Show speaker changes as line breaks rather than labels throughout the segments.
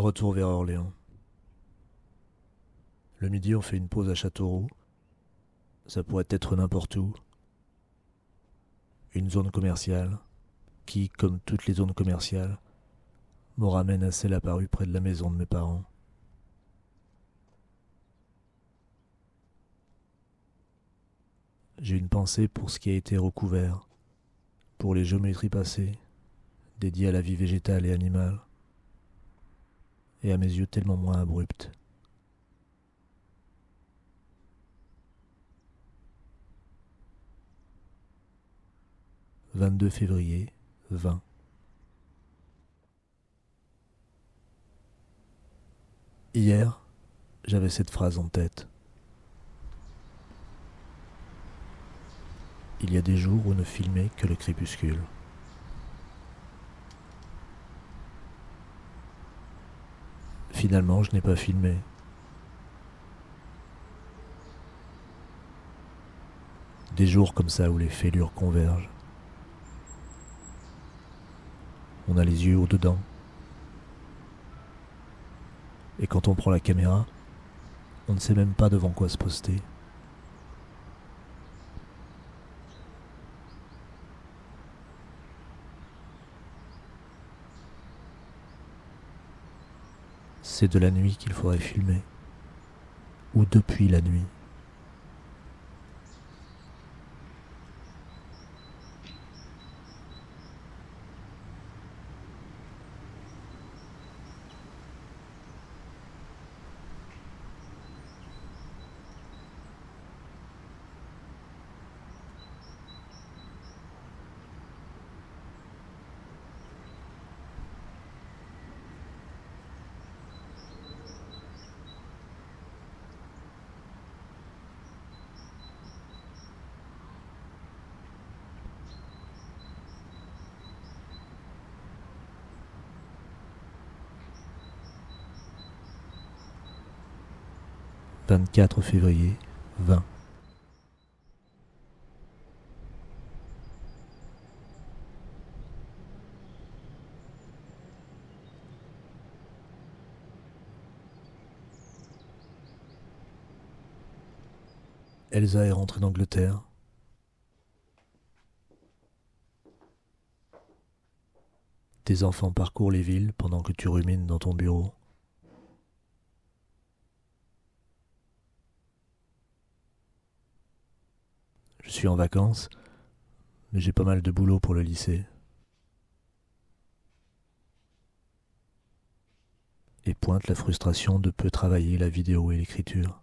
Retour vers Orléans. Le midi, on fait une pause à Châteauroux. Ça pourrait être n'importe où. Une zone commerciale qui, comme toutes les zones commerciales, me ramène à celle apparue près de la maison de mes parents. J'ai une pensée pour ce qui a été recouvert, pour les géométries passées, dédiées à la vie végétale et animale, et à mes yeux tellement moins abruptes. « 22 février, 20. Hier, j'avais cette phrase en tête. Il y a des jours où ne filmer que le crépuscule. Finalement, je n'ai pas filmé. Des jours comme ça où les fêlures convergent. On a les yeux au-dedans. Et quand on prend la caméra, on ne sait même pas devant quoi se poster. C'est de la nuit qu'il faudrait filmer. Ou depuis la nuit. « 24 février, 20. Elsa est rentrée d'Angleterre. Tes enfants parcourent les villes pendant que tu rumines dans ton bureau. Je suis en vacances, mais j'ai pas mal de boulot pour le lycée. Et pointe la frustration de peu travailler la vidéo et l'écriture.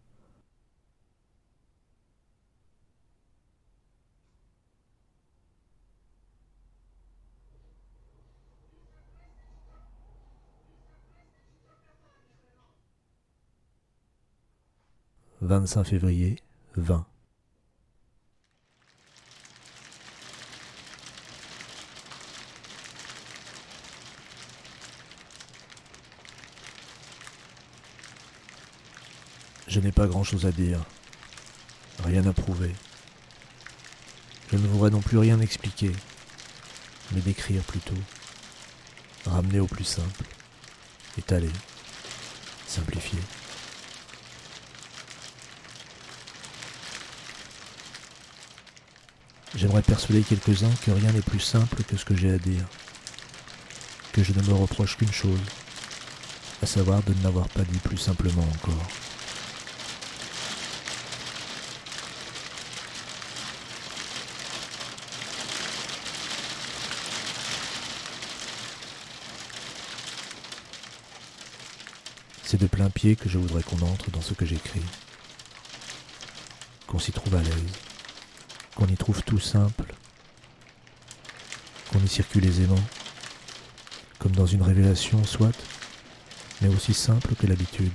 « 25 février, 20. Je n'ai pas grand-chose à dire, rien à prouver. Je ne voudrais non plus rien expliquer, mais décrire plutôt, ramener au plus simple, étaler, simplifier. J'aimerais persuader quelques-uns que rien n'est plus simple que ce que j'ai à dire, que je ne me reproche qu'une chose, à savoir de ne l'avoir pas dit plus simplement encore. C'est de plein pied que je voudrais qu'on entre dans ce que j'écris, qu'on s'y trouve à l'aise, qu'on y trouve tout simple, qu'on y circule aisément, comme dans une révélation soit, mais aussi simple que l'habitude.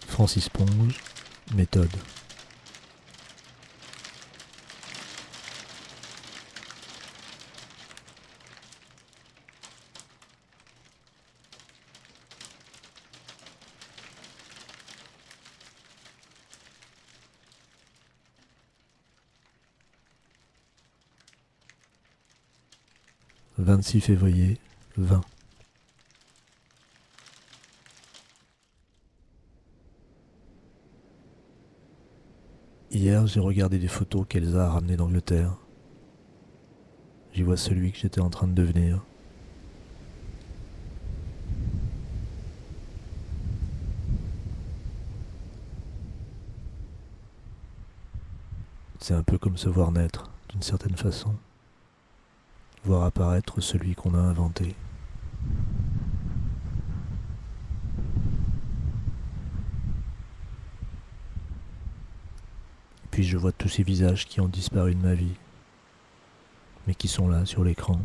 Francis Ponge, méthode. 26 février, 20. Hier, j'ai regardé des photos qu'Elsa a ramenées d'Angleterre. J'y vois celui que j'étais en train de devenir. C'est un peu comme se voir naître, d'une certaine façon. Voir apparaître celui qu'on a inventé. Puis je vois tous ces visages qui ont disparu de ma vie, mais qui sont là sur l'écran.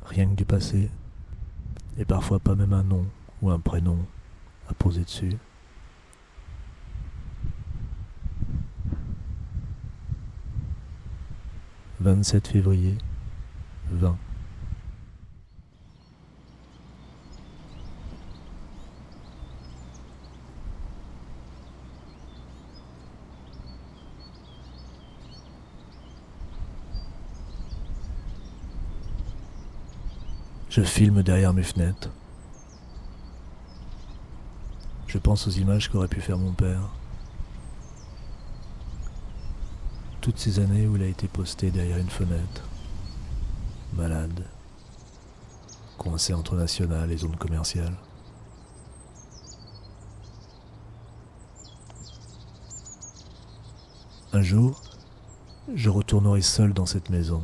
Rien que du passé, et parfois pas même un nom ou un prénom à poser dessus. « 27 février, 20. Je filme derrière mes fenêtres. Je pense aux images qu'aurait pu faire mon père. Toutes ces années où il a été posté derrière une fenêtre, malade, coincé entre National et zone commerciale. Un jour, je retournerai seul dans cette maison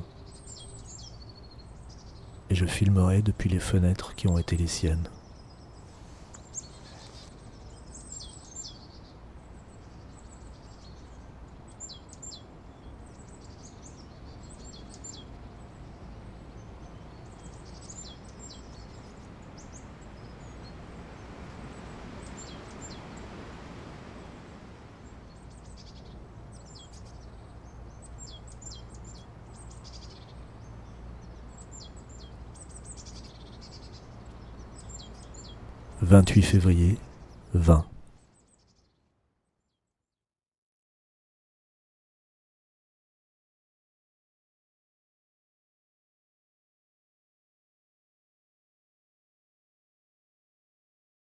et je filmerai depuis les fenêtres qui ont été les siennes. « 28 février, 20.